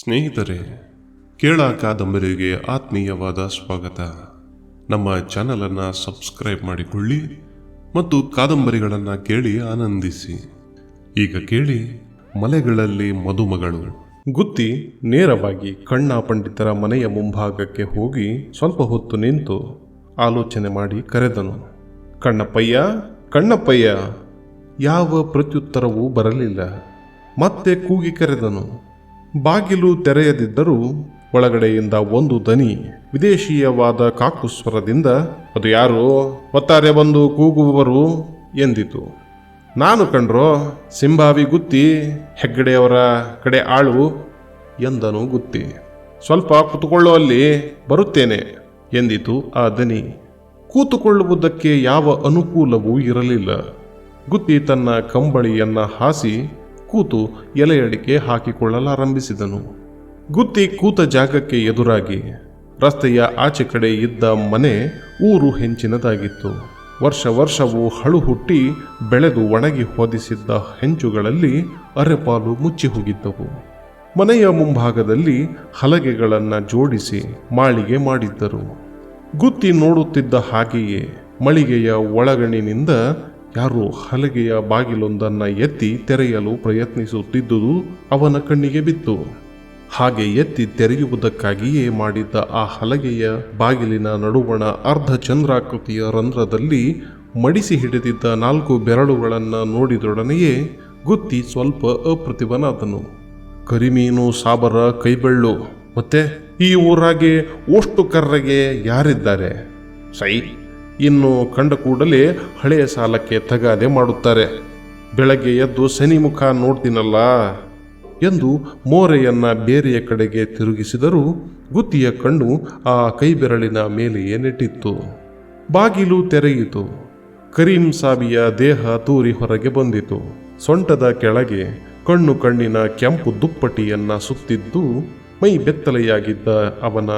ಸ್ನೇಹಿತರೆ, ಕೇಳ ಕಾದಂಬರಿಗೆ ಆತ್ಮೀಯವಾದ ಸ್ವಾಗತ. ನಮ್ಮ ಚಾನಲನ್ನು ಸಬ್ಸ್ಕ್ರೈಬ್ ಮಾಡಿಕೊಳ್ಳಿ ಮತ್ತು ಕಾದಂಬರಿಗಳನ್ನು ಕೇಳಿ ಆನಂದಿಸಿ. ಈಗ ಕೇಳಿ ಮಲೆಗಳಲ್ಲಿ ಮದುಮಗಳು. ಗುತ್ತಿ ನೇರವಾಗಿ ಕಣ್ಣ ಪಂಡಿತರ ಮನೆಯ ಮುಂಭಾಗಕ್ಕೆ ಹೋಗಿ ಸ್ವಲ್ಪ ಹೊತ್ತು ನಿಂತು ಆಲೋಚನೆ ಮಾಡಿ ಕರೆದನು. ಕಣ್ಣಪ್ಪಯ್ಯ, ಕಣ್ಣಪ್ಪಯ್ಯ. ಯಾವ ಪ್ರತ್ಯುತ್ತರವೂ ಬರಲಿಲ್ಲ. ಮತ್ತೆ ಕೂಗಿ ಕರೆದನು. ಬಾಗಿಲು ತೆರೆಯದಿದ್ದರೂ ಒಳಗಡೆಯಿಂದ ಒಂದು ದನಿ ವಿದೇಶೀಯವಾದ ಕಾಕುಸ್ವರದಿಂದ, ಅದು ಯಾರು, ಒತ್ತಾರೆ ಬಂದು ಕೂಗುವವರು ಎಂದಿತು. ನಾನು ಕಂಡ್ರೋ, ಸಿಂಬಾವಿ ಗುತ್ತಿ, ಹೆಗ್ಗಡೆಯವರ ಕಡೆ ಆಳು ಎಂದನು ಗುತ್ತಿ. ಸ್ವಲ್ಪ ಕೂತುಕೊಳ್ಳುವಲ್ಲಿ, ಬರುತ್ತೇನೆ ಎಂದಿತು ಆ ದನಿ. ಕೂತುಕೊಳ್ಳುವುದಕ್ಕೆ ಯಾವ ಅನುಕೂಲವೂ ಇರಲಿಲ್ಲ. ಗುತ್ತಿ ತನ್ನ ಕಂಬಳಿಯನ್ನ ಹಾಸಿ ಕೂತು ಎಲೆಯಡಿಕೆ ಹಾಕಿಕೊಳ್ಳಲಾರಂಭಿಸಿದನು. ಗುತ್ತಿ ಕೂತ ಜಾಗಕ್ಕೆ ಎದುರಾಗಿ ರಸ್ತೆಯ ಆಚೆ ಕಡೆ ಇದ್ದ ಮನೆ ಊರು ಹೆಂಚಿನದಾಗಿತ್ತು. ವರ್ಷವೂ ಹಳು ಹುಟ್ಟಿ ಬೆಳೆದು ಒಣಗಿ ಹೊದಿಸಿದ್ದ ಹೆಂಚುಗಳಲ್ಲಿ ಅರೆಪಾಲು ಮುಚ್ಚಿ ಹೋಗಿದ್ದವು. ಮನೆಯ ಮುಂಭಾಗದಲ್ಲಿ ಹಲಗೆಗಳನ್ನು ಜೋಡಿಸಿ ಮಾಳಿಗೆ ಮಾಡಿದ್ದರು. ಗುತ್ತಿ ನೋಡುತ್ತಿದ್ದ ಹಾಗೆಯೇ ಮಳಿಗೆಯ ಒಳಗಣಿನಿಂದ ಯಾರೋ ಹಲಗೆಯ ಬಾಗಿಲೊಂದನ್ನು ಎತ್ತಿ ತೆರೆಯಲು ಪ್ರಯತ್ನಿಸುತ್ತಿದ್ದುದು ಅವನ ಕಣ್ಣಿಗೆ ಬಿತ್ತು. ಹಾಗೆ ಎತ್ತಿ ತೆರೆಯುವುದಕ್ಕಾಗಿಯೇ ಮಾಡಿದ್ದ ಆ ಹಲಗೆಯ ಬಾಗಿಲಿನ ನಡುವಣ ಅರ್ಧ ಚಂದ್ರಾಕೃತಿಯ ರಂಧ್ರದಲ್ಲಿ ಮಡಿಸಿ ಹಿಡಿದಿದ್ದ 4 ಬೆರಳುಗಳನ್ನು ನೋಡಿದೊಡನೆಯೇ ಗುತ್ತಿ ಸ್ವಲ್ಪ ಅಪ್ರತಿಭನಾದನು. ಕರಿಮೀನು ಸಾಬರ ಕೈಬೆಳ್ಳು, ಮತ್ತೆ ಈ ಊರಾಗೆ ಓಷ್ಟು ಕರ್ರಗೆ ಯಾರಿದ್ದಾರೆ? ಸೈ, ಇನ್ನು ಕಂಡ ಕೂಡಲೇ ಹಳೆಯ ಸಾಲಕ್ಕೆ ತಗಾದೆ ಮಾಡುತ್ತಾರೆ. ಬೆಳಗ್ಗೆ ಎದ್ದು ಶನಿ ಮುಖ ನೋಡ್ತೀನಲ್ಲ ಎಂದು ಮೋರೆಯನ್ನ ಬೇರೆಯ ಕಡೆಗೆ ತಿರುಗಿಸಿದರೂ ಗುತ್ತಿಯ ಕಣ್ಣು ಆ ಕೈಬೆರಳಿನ ಮೇಲೆಯೇ ನೆಟ್ಟಿತ್ತು. ಬಾಗಿಲು ತೆರೆಯಿತು. ಕರೀಂ ಸಾಬಿಯ ದೇಹ ತೂರಿ ಹೊರಗೆ ಬಂದಿತು. ಸೊಂಟದ ಕೆಳಗೆ ಕಣ್ಣಿನ ಕೆಂಪು ದುಪ್ಪಟಿಯನ್ನ ಸುತ್ತಿದ್ದು ಮೈ ಬೆತ್ತಲೆಯಾಗಿದ್ದ ಅವನ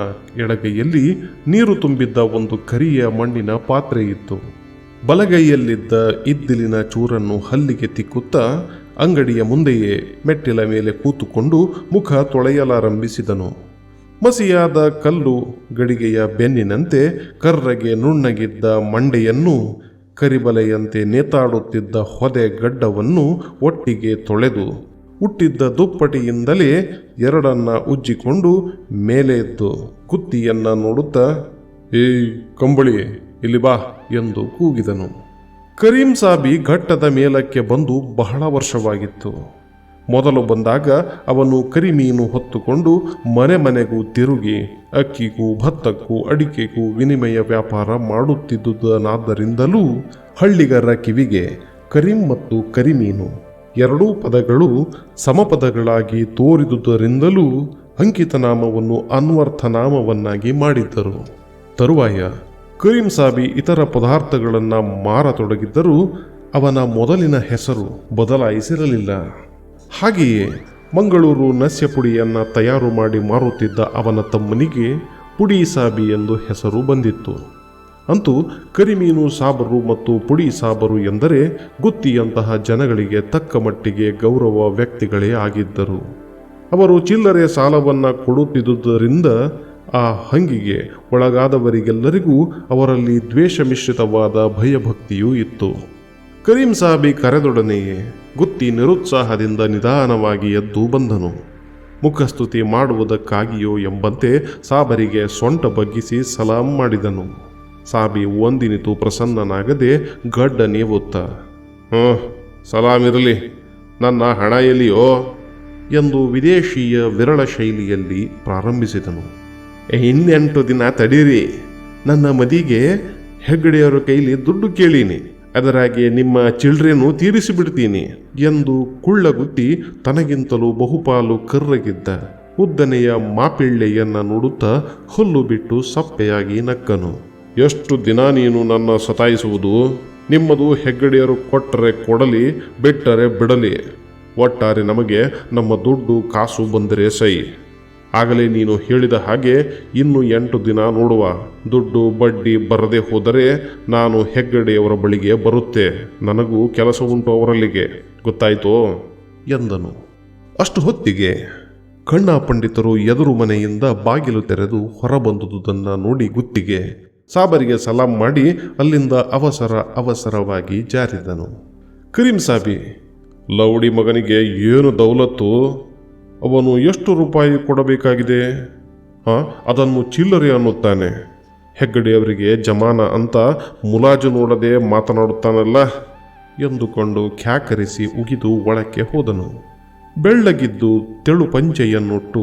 ಎಡಗೈಯಲ್ಲಿ ನೀರು ತುಂಬಿದ್ದ ಒಂದು ಕರಿಯ ಮಣ್ಣಿನ ಪಾತ್ರೆ ಇತ್ತು. ಬಲಗೈಯಲ್ಲಿದ್ದ ಇದ್ದಿಲಿನ ಚೂರನ್ನು ಹಲ್ಲಿಗೆ ತಿಕ್ಕುತ್ತಾ ಅಂಗಡಿಯ ಮುಂದೆಯೇ ಮೆಟ್ಟಿಲ ಮೇಲೆ ಕೂತುಕೊಂಡು ಮುಖ ತೊಳೆಯಲಾರಂಭಿಸಿದನು. ಮಸಿಯಾದ ಕಲ್ಲು ಗಡಿಗೆಯ ಬೆನ್ನಿನಂತೆ ಕರ್ರಗೆ ನುಣ್ಣಗಿದ್ದ ಮಂಡೆಯನ್ನು, ಕರಿಬಲೆಯಂತೆ ನೇತಾಡುತ್ತಿದ್ದ ಹೊದೆ ಗಡ್ಡವನ್ನು ಒಟ್ಟಿಗೆ ತೊಳೆದು ಹುಟ್ಟಿದ್ದ ದುಪ್ಪಟಿಯಿಂದಲೇ ಎರಡನ್ನ ಉಜ್ಜಿಕೊಂಡು ಮೇಲೆ ಎದ್ದು ಗುತ್ತಿಯನ್ನ ನೋಡುತ್ತಾ, ಏಯ್ ಕಂಬಳಿ, ಇಲ್ಲಿ ಬಾ ಎಂದು ಕೂಗಿದನು. ಕರೀಂ ಸಾಬಿ ಘಟ್ಟದ ಮೇಲಕ್ಕೆ ಬಂದು ಬಹಳ ವರ್ಷವಾಗಿತ್ತು. ಮೊದಲು ಬಂದಾಗ ಅವನು ಕರಿಮೀನು ಹೊತ್ತುಕೊಂಡು ಮನೆಗೂ ತಿರುಗಿ ಅಕ್ಕಿಗೂ ಭತ್ತಕ್ಕೂ ಅಡಿಕೆಗೂ ವಿನಿಮಯ ವ್ಯಾಪಾರ ಮಾಡುತ್ತಿದ್ದುದನ್ನಾದ್ದರಿಂದಲೂ ಹಳ್ಳಿಗರ ಕಿವಿಗೆ ಕರೀಂ ಮತ್ತು ಕರಿಮೀನು ಎರಡೂ ಪದಗಳು ಸಮಪದಗಳಾಗಿ ತೋರಿದುದರಿಂದಲೂ ಅಂಕಿತನಾಮವನ್ನು ಅನ್ವರ್ಥನಾಮವನ್ನಾಗಿ ಮಾಡಿದ್ದರು. ತರುವಾಯ ಕರೀಂ ಸಾಬಿ ಇತರ ಪದಾರ್ಥಗಳನ್ನು ಮಾರತೊಡಗಿದ್ದರೂ ಅವನ ಮೊದಲಿನ ಹೆಸರು ಬದಲಾಯಿಸಿರಲಿಲ್ಲ. ಹಾಗೆಯೇ ಮಂಗಳೂರು ನಸ್ಯ ಪುಡಿಯನ್ನು ತಯಾರು ಮಾಡಿ ಮಾರುತ್ತಿದ್ದ ಅವನ ತಮ್ಮನಿಗೆ ಪುಡಿ ಸಾಬಿ ಎಂದು ಹೆಸರು ಬಂದಿತ್ತು. ಅಂತೂ ಕರಿಮೀನು ಸಾಬರು ಮತ್ತು ಪುಡಿ ಸಾಬರು ಎಂದರೆ ಗುತ್ತಿಯಂತಹ ಜನಗಳಿಗೆ ತಕ್ಕ ಮಟ್ಟಿಗೆ ಗೌರವ ವ್ಯಕ್ತಿಗಳೇ ಆಗಿದ್ದರು. ಅವರು ಚಿಲ್ಲರೆ ಸಾಲವನ್ನು ಕೊಡುತ್ತಿದ್ದುದರಿಂದ ಆ ಹಂಗಿಗೆ ಒಳಗಾದವರಿಗೆಲ್ಲರಿಗೂ ಅವರಲ್ಲಿ ದ್ವೇಷ ಮಿಶ್ರಿತವಾದ ಭಯಭಕ್ತಿಯೂ ಇತ್ತು. ಕರೀಂ ಸಾಬಿ ಕರೆದೊಡನೆಯೇ ಗುತ್ತಿ ನಿರುತ್ಸಾಹದಿಂದ ನಿಧಾನವಾಗಿ ಎದ್ದು ಬಂದನು. ಮುಖಸ್ತುತಿ ಮಾಡುವುದಕ್ಕಾಗಿಯೋ ಎಂಬಂತೆ ಸಾಬರಿಗೆ ಸೊಂಟ ಬಗ್ಗಿಸಿ ಸಲಾಂ ಮಾಡಿದನು. ಸಾಬಿ ಒಂದಿನಿತು ಪ್ರಸನ್ನನಾಗದೆ ಗಡ್ಡ ನೇವುತ್ತ, ಸಲಾಮಿರಲಿ, ನನ್ನ ಹಣ ಎಲ್ಲಿಯೋ ಎಂದು ವಿದೇಶೀಯ ವಿರಳ ಶೈಲಿಯಲ್ಲಿ ಪ್ರಾರಂಭಿಸಿದನು. 8 ದಿನ ತಡೀರಿ, ನನ್ನ ಮದಿಗೆ ಹೆಗ್ಗಡೆಯವರ ಕೈಲಿ ದುಡ್ಡು ಕೇಳೀನಿ, ಅದರಾಗೆ ನಿಮ್ಮ ಚಿಲ್ಡ್ರೇನು ತೀರಿಸಿಬಿಡ್ತೀನಿ ಎಂದು ಕುಳ್ಳಗುತ್ತಿ ತನಗಿಂತಲೂ ಬಹುಪಾಲು ಕರ್ರಗಿದ್ದ ಉದ್ದನೆಯ ಮಾಪಿಳ್ಳೆಯನ್ನ ನೋಡುತ್ತಾ ಹುಲ್ಲು ಬಿಟ್ಟು ಸಪ್ಪೆಯಾಗಿ ನಕ್ಕನು. ಎಷ್ಟು ದಿನ ನೀನು ನನ್ನ ಸತಾಯಿಸುವುದು? ನಿಮ್ಮದು ಹೆಗ್ಗಡೆಯರು ಕೊಟ್ಟರೆ ಕೊಡಲಿ, ಬಿಟ್ಟರೆ ಬಿಡಲಿ. ಒಟ್ಟಾರೆ ನಮಗೆ ನಮ್ಮ ದುಡ್ಡು ಕಾಸು ಬಂದರೆ ಸೈ. ಆಗಲೇ ನೀನು ಹೇಳಿದ ಹಾಗೆ ಇನ್ನು 8 ದಿನ ನೋಡುವ. ದುಡ್ಡು ಬಡ್ಡಿ ಬರದೆ ಹೋದರೆ ನಾನು ಹೆಗ್ಗಡೆಯವರ ಬಳಿಗೆ ಬರುತ್ತೆ. ನನಗೂ ಕೆಲಸ ಉಂಟು ಅವರಲ್ಲಿಗೆ, ಗೊತ್ತಾಯ್ತೋ ಎಂದನು. ಅಷ್ಟು ಹೊತ್ತಿಗೆ ಕಣ್ಣ ಪಂಡಿತರು ಎದುರು ಮನೆಯಿಂದ ಬಾಗಿಲು ತೆರೆದು ಹೊರಬಂದುದನ್ನು ನೋಡಿ ಗುತ್ತಿಗೆ ಸಾಬರಿಗೆ ಸಲಾಂ ಮಾಡಿ ಅಲ್ಲಿಂದ ಅವಸರವಾಗಿ ಜಾರಿದನು. ಕರೀಂ ಸಾಬಿ, ಲೌಡಿ ಮಗನಿಗೆ ಏನು ದೌಲತ್ತು? ಅವನು ಎಷ್ಟು ರೂಪಾಯಿ ಕೊಡಬೇಕಾಗಿದೆ? ಅದನ್ನು ಚಿಲ್ಲರೆ ಅನ್ನುತ್ತಾನೆ. ಹೆಗ್ಗಡೆಯವರಿಗೆ ಜಮಾನ ಅಂತ ಮುಲಾಜು ನೋಡದೆ ಮಾತನಾಡುತ್ತಾನಲ್ಲ ಎಂದುಕೊಂಡು ಖ್ಯಾಕರಿಸಿ ಉಗಿದು ಒಳಕ್ಕೆ ಹೋದನು. ಬೆಳ್ಳಗಿದ್ದು ತೆಳು ಪಂಚೆಯನ್ನುಟ್ಟು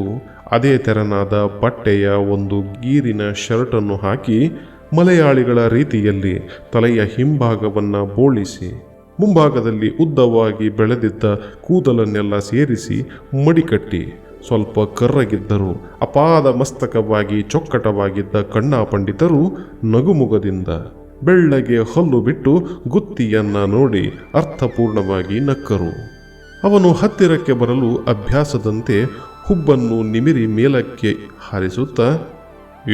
ಅದೇ ತೆರನಾದ ಬಟ್ಟೆಯ ಒಂದು ಗೀರಿನ ಶರ್ಟನ್ನು ಹಾಕಿ ಮಲಯಾಳಿಗಳ ರೀತಿಯಲ್ಲಿ ತಲೆಯ ಹಿಂಭಾಗವನ್ನು ಬೋಳಿಸಿ ಮುಂಭಾಗದಲ್ಲಿ ಉದ್ದವಾಗಿ ಬೆಳೆದಿದ್ದ ಕೂದಲನ್ನೆಲ್ಲ ಸೇರಿಸಿ ಮಡಿಕಟ್ಟಿ ಸ್ವಲ್ಪ ಕರ್ರಗಿದ್ದರು ಅಪಾದ ಮಸ್ತಕವಾಗಿ ಚೊಕ್ಕಟವಾಗಿದ್ದ ಕಣ್ಣ ಪಂಡಿತರು ನಗುಮುಗದಿಂದ ಬೆಳ್ಳಗೆ ಹಲ್ಲು ಬಿಟ್ಟು ಗುತ್ತಿಯನ್ನ ನೋಡಿ ಅರ್ಥಪೂರ್ಣವಾಗಿ ನಕ್ಕರು. ಅವನು ಹತ್ತಿರಕ್ಕೆ ಬರಲು ಅಭ್ಯಾಸದಂತೆ ಹುಬ್ಬನ್ನು ನಿಮಿರಿ ಮೇಲಕ್ಕೆ ಹಾರಿಸುತ್ತಾ,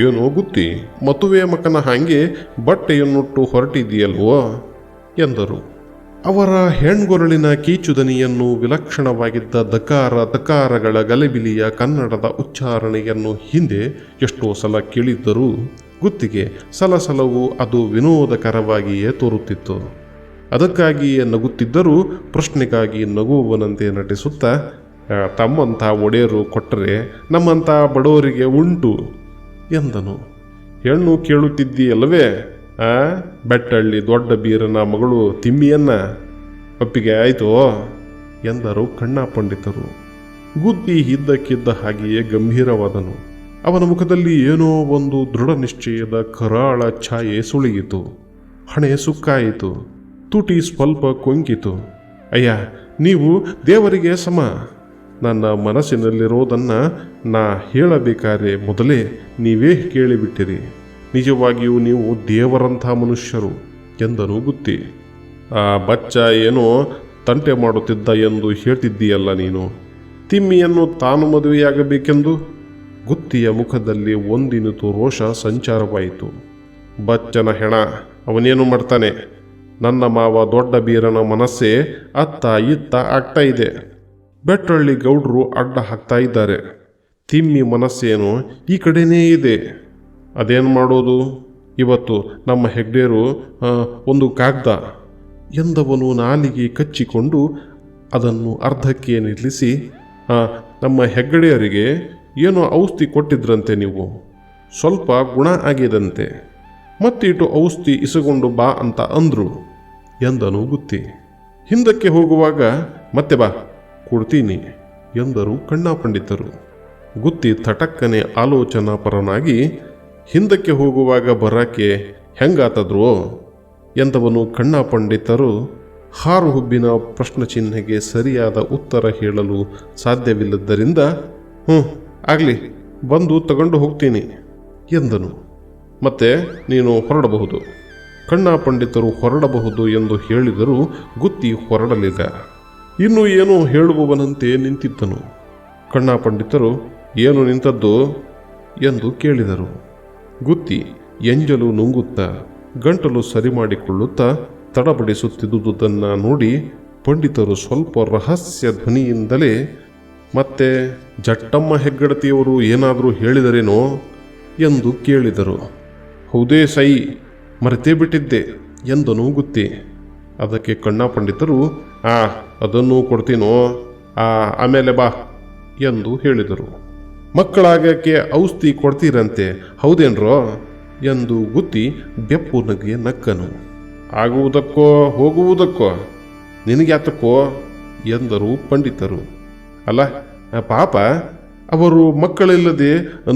ಏನೋ ಗುತ್ತಿ, ಮತುವೆ ಮಕನ ಹಾಗೆ ಬಟ್ಟೆಯನ್ನುಟ್ಟು ಹೊರಟಿದೆಯಲ್ವೋ ಎಂದರು. ಅವರ ಹೆಣ್ಗೊರಳಿನ ಕೀಚುದನಿಯನ್ನು ವಿಲಕ್ಷಣವಾಗಿದ್ದ ದಕಾರಗಳ ಗಲಿಬಿಲಿಯ ಕನ್ನಡದ ಉಚ್ಚಾರಣೆಯನ್ನು ಹಿಂದೆ ಎಷ್ಟೋ ಸಲ ಕೇಳಿದ್ದರೂ ಗುತ್ತಿಗೆ ಸಲಸಲವೂ ಅದು ವಿನೋದಕರವಾಗಿಯೇ ತೋರುತ್ತಿತ್ತು. ಅದಕ್ಕಾಗಿಯೇ ನಗುತ್ತಿದ್ದರೂ ಪ್ರಶ್ನೆಗಾಗಿ ನಗುವವನಂತೆ ನಟಿಸುತ್ತಾ, ತಮ್ಮಂಥ ಒಡೆಯರು ಕೊಟ್ಟರೆ ನಮ್ಮಂಥ ಬಡವರಿಗೆ ಉಂಟು ಎಂದನು. ಹೆಣ್ಣು ಕೇಳುತ್ತಿದ್ದೀಯಲ್ಲವೇ? ಬೆಟ್ಟಳ್ಳಿ ದೊಡ್ಡ ಬೀರನ ಮಗಳು ತಿಮ್ಮಿಯನ್ನ ಒಪ್ಪಿಗೆ ಆಯಿತೋ ಎಂದರು ಕಣ್ಣ ಪಂಡಿತರು. ಗುದ್ದಿ ಇದ್ದಕ್ಕಿದ್ದ ಹಾಗೆಯೇ ಗಂಭೀರವಾದನು. ಅವನ ಮುಖದಲ್ಲಿ ಏನೋ ಒಂದು ದೃಢ ನಿಶ್ಚಯದ ಕರಾಳ ಛಾಯೆ ಸುಳಿಯಿತು. ಹಣೆ ಸುಕ್ಕಾಯಿತು. ತುಟಿ ಸ್ವಲ್ಪ ಕೊಂಕಿತು. ಅಯ್ಯ, ನೀವು ದೇವರಿಗೆ ಸಮ. ನನ್ನ ಮನಸ್ಸಿನಲ್ಲಿರೋದನ್ನು ನಾ ಹೇಳಬೇಕಾದ್ರೆ ಮೊದಲೇ ನೀವೇ ಕೇಳಿಬಿಟ್ಟಿರಿ. ನಿಜವಾಗಿಯೂ ನೀವು ದೇವರಂಥ ಮನುಷ್ಯರು ಎಂದನು ಗುತ್ತಿ. ಆ ಬಚ್ಚ ಏನೋ ತಂಟೆ ಮಾಡುತ್ತಿದ್ದ ಎಂದು ಹೇಳ್ತಿದ್ದೀಯಲ್ಲ ನೀನು. ತಿಮ್ಮಿಯನ್ನು ತಾನು ಮದುವೆಯಾಗಬೇಕೆಂದು? ಗುತ್ತಿಯ ಮುಖದಲ್ಲಿ ಒಂದಿನಿತು ರೋಷ ಸಂಚಾರವಾಯಿತು. ಬಚ್ಚನ ಹೆಣ, ಅವನೇನು ಮಾಡ್ತಾನೆ? ನನ್ನ ಮಾವ ದೊಡ್ಡ ಬೀರನ ಮನಸ್ಸೇ ಅತ್ತ ಇತ್ತ ಆಗ್ತಾ ಇದೆ. ಬೆಟ್ಟಳ್ಳಿ ಗೌಡ್ರು ಅಡ್ಡ ಹಾಕ್ತಾ ಇದ್ದಾರೆ. ತಿಮ್ಮಿ ಮನಸ್ಸೇನು ಈ ಕಡೆನೇ ಇದೆ. ಅದೇನು ಮಾಡೋದು? ಇವತ್ತು ನಮ್ಮ ಹೆಗ್ಡೇರು ಒಂದು ಕಾಗ್ದ ಎಂದವನು ನಾಲಿಗೆ ಕಚ್ಚಿಕೊಂಡು ಅದನ್ನು ಅರ್ಧಕ್ಕೆ ನಿಲ್ಲಿಸಿ, ನಮ್ಮ ಹೆಗ್ಗಡೆಯರಿಗೆ ಏನೋ ಔಷಧಿ ಕೊಟ್ಟಿದ್ರಂತೆ, ನೀವು ಸ್ವಲ್ಪ ಗುಣ ಆಗಿದಂತೆ, ಮತ್ತಿಟ್ಟು ಔಷಧಿ ಇಸಕೊಂಡು ಬಾ ಅಂತ ಅಂದರು ಎಂದನು ಗುತ್ತಿ. ಹಿಂದಕ್ಕೆ ಹೋಗುವಾಗ ಮತ್ತೆ ಬಾ, ಕೊಡ್ತೀನಿ ಎಂದರು ಕಣ್ಣ ಪಂಡಿತರು. ಗುತ್ತಿ ತಟಕ್ಕನೆ ಆಲೋಚನಾಪರನಾಗಿ, ಹಿಂದಕ್ಕೆ ಹೋಗುವಾಗ ಬರಕ್ಕೆ ಹೆಂಗಾತದ್ರೋ ಎಂದವನು ಕಣ್ಣ ಪಂಡಿತರು ಹಾರು ಹುಬ್ಬಿನ ಪ್ರಶ್ನೆ ಚಿಹ್ನೆಗೆ ಸರಿಯಾದ ಉತ್ತರ ಹೇಳಲು ಸಾಧ್ಯವಿಲ್ಲದ್ದರಿಂದ, ಆಗಲಿ, ಬಂದು ತಗೊಂಡು ಹೋಗ್ತೀನಿ ಎಂದನು. ಮತ್ತೆ ನೀನು ಹೊರಡಬಹುದು. ಕಣ್ಣ ಪಂಡಿತರು ಹೊರಡಬಹುದು ಎಂದು ಹೇಳಿದರೂ ಗುತ್ತಿ ಹೊರಡಲಿಲ್ಲ. ಇನ್ನೂ ಏನೋ ಹೇಳುವವನಂತೆ ನಿಂತಿದ್ದನು. ಕಣ್ಣ ಪಂಡಿತರು, ಏನು ನಿಂತದ್ದು ಎಂದು ಕೇಳಿದರು. ಗುತ್ತಿ ಎಂಜಲು ನುಂಗುತ್ತಾ ಗಂಟಲು ಸರಿ ಮಾಡಿಕೊಳ್ಳುತ್ತಾ ತಡಬಡಿಸುತ್ತಿದ್ದುದನ್ನು ನೋಡಿ ಪಂಡಿತರು ಸ್ವಲ್ಪ ರಹಸ್ಯ ಧ್ವನಿಯಿಂದಲೇ, ಮತ್ತೆ ಜಟ್ಟಮ್ಮ ಹೆಗ್ಗಡತಿಯವರು ಏನಾದರೂ ಹೇಳಿದರೇನೋ ಎಂದು ಕೇಳಿದರು. ಹೌದೇ ಸೈ, ಮರೆತೇ ಬಿಟ್ಟಿದ್ದೆ ಎಂದನು ಗುತ್ತಿ. ಅದಕ್ಕೆ ಕಣ್ಣ ಪಂಡಿತರು, ಅದನ್ನೂ ಕೊಡ್ತೀನೋ, ಆಮೇಲೆ ಬಾ ಎಂದು ಹೇಳಿದರು. ಮಕ್ಕಳಾಗಕ್ಕೆ ಔಷಧಿ ಕೊಡ್ತೀರಂತೆ, ಹೌದೇನ್ರೋ ಎಂದು ಗುತ್ತಿ ಬೆಪ್ಪು ನಗೆ ನಕ್ಕನು. ಆಗುವುದಕ್ಕೋ ಹೋಗುವುದಕ್ಕೋ ನಿನಗ್ಯಾತಕ್ಕೋ ಎಂದರು ಪಂಡಿತರು. ಅಲ್ಲ ಪಾಪ, ಅವರು ಮಕ್ಕಳಿಲ್ಲದೆ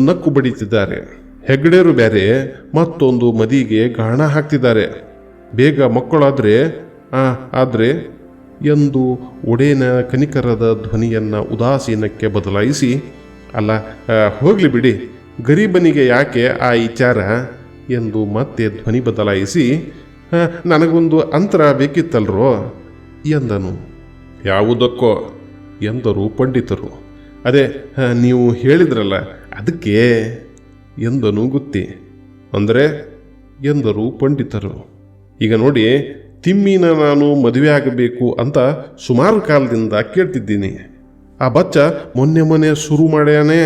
ನಕ್ಕು ಬಡಿತಿದ್ದಾರೆ. ಹೆಗ್ಗಡೆಯರು ಬೇರೆ ಮತ್ತೊಂದು ಮದಿಗೆ ಗಾಣ ಹಾಕ್ತಿದ್ದಾರೆ. ಬೇಗ ಮಕ್ಕಳಾದರೆ ಆದರೆ ಎಂದು ಒಡೇನ ಕನಿಕರದ ಧ್ವನಿಯನ್ನು ಉದಾಸೀನಕ್ಕೆ ಬದಲಾಯಿಸಿ, ಅಲ್ಲ ಹೋಗಲಿ ಬಿಡಿ, ಗರೀಬನಿಗೆ ಯಾಕೆ ಆ ವಿಚಾರ ಎಂದು ಮತ್ತೆ ಧ್ವನಿ ಬದಲಾಯಿಸಿ, ನನಗೊಂದು ಅಂತರ ಬೇಕಿತ್ತಲ್ರೋ ಎಂದನು. ಯಾವುದಕ್ಕೋ ಎಂದರು ಪಂಡಿತರು. ಅದೇ ನೀವು ಹೇಳಿದ್ರಲ್ಲ ಅದಕ್ಕೆ ಎಂದನು ಗುತ್ತಿ. ಅಂದರೆ ಎಂದರು ಪಂಡಿತರು. ಈಗ ನೋಡಿ, ತಿಮ್ಮಿನ ನಾನು ಮದುವೆ ಆಗಬೇಕು ಅಂತ ಸುಮಾರು ಕಾಲದಿಂದ ಕೇಳ್ತಿದ್ದೀನಿ. ಆ ಬಚ್ಚ ಮೊನ್ನೆ ಶುರು ಮಾಡ್ಯಾನೆ.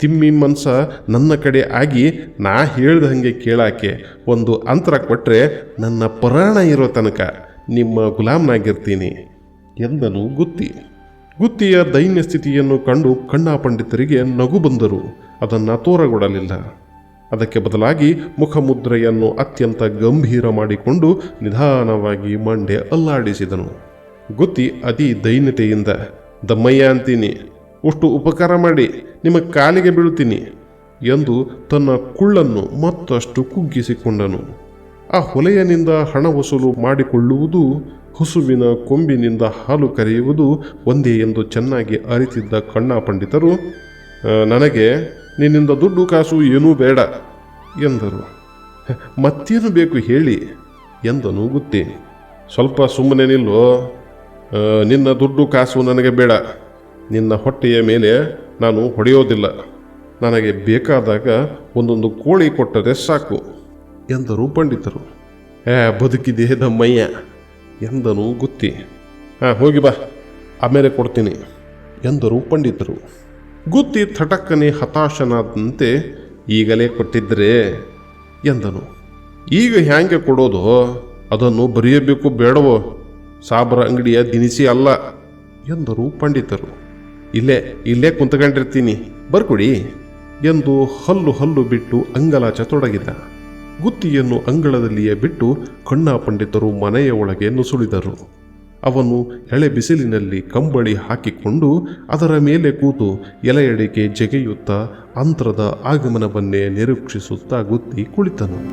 ತಿಮ್ಮಿ ಮನ್ಸ ನನ್ನ ಕಡೆ ಆಗಿ ನಾ ಹೇಳ್ದ ಹಾಗೆ ಕೇಳಾಕೆ ಒಂದು ಅಂತರ ಕೊಟ್ಟರೆ ನನ್ನ ಪರಾಣ ಇರೋ ತನಕ ನಿಮ್ಮ ಗುಲಾಮ್ನಾಗಿರ್ತೀನಿ ಎಂದನು ಗುತ್ತಿ. ಗುತ್ತಿಯ ದೈನ್ಯ ಸ್ಥಿತಿಯನ್ನು ಕಂಡು ಕಣ್ಣಾ ಪಂಡಿತರಿಗೆ ನಗು ಬಂದರು. ಅದನ್ನು ತೋರಗೊಡಲಿಲ್ಲ. ಅದಕ್ಕೆ ಬದಲಾಗಿ ಮುಖಮುದ್ರೆಯನ್ನು ಅತ್ಯಂತ ಗಂಭೀರ ಮಾಡಿಕೊಂಡು ನಿಧಾನವಾಗಿ ಮಂಡೆ ಅಲ್ಲಾಡಿಸಿದನು. ಗುತ್ತಿ ಅತಿ ದೈನ್ಯತೆಯಿಂದ, ದಮ್ಮಯ್ಯ ಅಂತೀನಿ, ಅಷ್ಟು ಉಪಕಾರ ಮಾಡಿ ನಿಮ್ಮ ಕಾಲಿಗೆ ಬೀಳುತ್ತೀನಿ ಎಂದು ತನ್ನ ಕುಳ್ಳನ್ನು ಮತ್ತಷ್ಟು ಕುಗ್ಗಿಸಿಕೊಂಡನು. ಆ ಹೊಲೆಯನಿಂದ ಹಣ ವಸೂಲು ಮಾಡಿಕೊಳ್ಳುವುದು, ಹುಸುವಿನ ಕೊಂಬಿನಿಂದ ಹಾಲು ಕರೆಯುವುದು ಒಂದೇ ಎಂದು ಚೆನ್ನಾಗಿ ಅರಿತಿದ್ದ ಕಣ್ಣಾ ಪಂಡಿತರು, ನನಗೆ ನಿನ್ನಿಂದ ದುಡ್ಡು ಕಾಸು ಏನೂ ಬೇಡ ಎಂದರು. ಮತ್ತೇನು ಬೇಕು ಹೇಳಿ ಎಂದನು ಗುತ್ತಿ. ಸ್ವಲ್ಪ ಸುಮ್ಮನೆ ನಿಲ್ಲೋ, ನಿನ್ನ ದುಡ್ಡು ಕಾಸು ನನಗೆ ಬೇಡ. ನಿನ್ನ ಹೊಟ್ಟೆಯ ಮೇಲೆ ನಾನು ಹೊಡೆಯೋದಿಲ್ಲ. ನನಗೆ ಬೇಕಾದಾಗ ಒಂದೊಂದು ಕೋಳಿ ಕೊಟ್ಟರೆ ಸಾಕು ಎಂದರು ಪಂಡಿತರು. ಬದುಕಿದೆ ದಮ್ಮಯ್ಯ ಎಂದನು ಗುತ್ತಿ. ಹೋಗಿ ಬಾ, ಆಮೇಲೆ ಕೊಡ್ತೀನಿ ಎಂದರು ಪಂಡಿತರು. ಗುತ್ತಿ ಥಟಕ್ಕನೆ ಹತಾಶನಾದಂತೆ, ಈಗಲೇ ಕೊಟ್ಟಿದ್ದರೆ ಎಂದನು. ಈಗ ಹ್ಯಾಂಗೆ ಕೊಡೋದು? ಅದನ್ನು ಬರೆಯಬೇಕು ಬೇಡವೋ? ಸಾಬ್ರ ಅಂಗಡಿಯ ದಿನಿಸಿ ಅಲ್ಲ ಎಂದರು ಪಂಡಿತರು. ಇಲ್ಲೇ ಕುಂತ್ಕೊಂಡಿರ್ತೀನಿ, ಬರ್ಕೊಡಿ ಎಂದು ಹಲ್ಲು ಬಿಟ್ಟು ಅಂಗಲಾಚತೊಡಗಿದ. ಗುತ್ತಿಯನ್ನು ಅಂಗಳದಲ್ಲಿಯೇ ಬಿಟ್ಟು ಕಣ್ಣಾ ಪಂಡಿತರು ಮನೆಯ ಒಳಗೆ ನುಸುಳಿದರು. ಅವನು ಎಳೆ ಬಿಸಿಲಿನಲ್ಲಿ ಕಂಬಳಿ ಹಾಕಿಕೊಂಡು ಅದರ ಮೇಲೆ ಕೂತು ಎಲೆಯಡಿಕೆ ಜಗೆಯುತ್ತಾ ಅಂತರದ ಆಗಮನವನ್ನೇ ನಿರೀಕ್ಷಿಸುತ್ತಾ ಗುತ್ತಿ ಕುಳಿತನು.